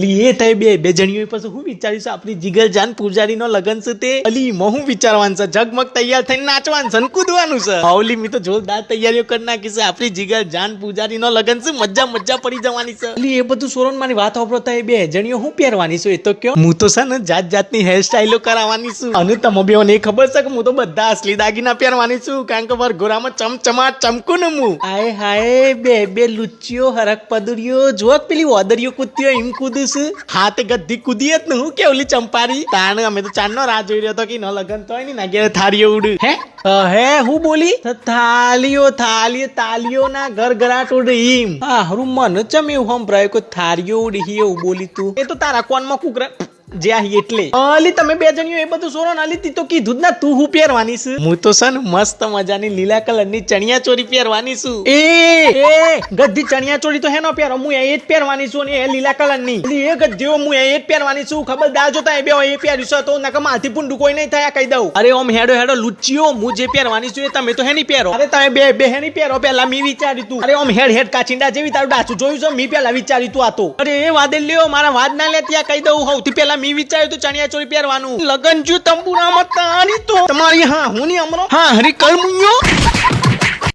એ થાય બે જણીઓ પછી હું વિચારીશ આપણી જીગર જાન પૂજારી નો લગન છે તે અલી હું વિચારવાનું છે જગમગ તૈયાર થઈને નાચવાનું છે કૂદવાનું છે હાઉલી મી તો જોરદાર તૈયારીઓ કરી નાખી છે આપણી જીગર જાન પૂજારી નો લગન છે મજા પડી જવાની છે અલી એ બધું સોરન મારી વાત હોપરો થાય બે જણીઓ હું પહેરવાની છું એ તો કયો હું તો છે ને જાતની હેર સ્ટાઈલો કરાવવાની છું અને તમે બેઓને ખબર છે કે હું તો બધા અસલી દાગીના પહેરવાની છું કારણ કે મારા ગોરામાં ચમચમાટ ચમકું ને હું હાય હાય બે લુચ્ચીઓ હરક પદુરીઓ જો પેલી ઓદરીઓ કૂદતીઓ એમ કૂદું છું હા તે ગદ્દી કૂદી જ ને હું કેવલી ચંપારી તાણ અમે તો ચાંદનો રાહ જોઈ રહ્યો હતો કે ન લગન તો ની ના ઘેર થાળીઓ ઉડ હે હું બોલી તાલીઓ ના ગરગરાટ ઉડ ઈમ હા હરું મન ચમ એવું સંભળાય કોઈ થાળીઓ ઉડ એવું બોલી તું એ તો તારા કોનમાં કુકરા જ્યાં એટલે અલી તમે બે જણીઓ એ બધું સોરો ના લીધી તો કીધું જ ના તું હું પહેરવાની છે હું તો છે ને મસ્ત મજાની લીલા કલર ની ચણિયા ચોરી પહેરવાની છું એ ગદ્દી ચણિયા ચોરી તો હેનો પહેરો હું એ જ પહેરવાની છું ને એ લીલા કલર ની એ ગદ્દીઓ હું એ જ પહેરવાની છું ખબરદાર જો તા એ બે એ પહેર્યું છે તો નકા માથી પુંડું કોઈ નહીં થાય કહી દઉં અરે ઓમ હેડો લુચ્ચીઓ હું જે પહેરવાની છું એ તમે તો હેની પહેરો અરે તમે બે હેની પહેરો પહેલા મી વિચાર્યું તું અરે ઓમ હેડ કાચિંડા જેવી તારું ડાચું જોયું છે મી પહેલા વિચાર્યું તું આ તો અરે એ વાદે લ્યો મારા વાદ ના લે ત્યાં કહી દઉં સૌથી પહેલા મી વિચાર્યું તો ચણિયા ચોરી પહેરવાનું લગન જો તંબુરામાં તારી તો તમારી હા હું ની અમરો હા હરી કલમુયો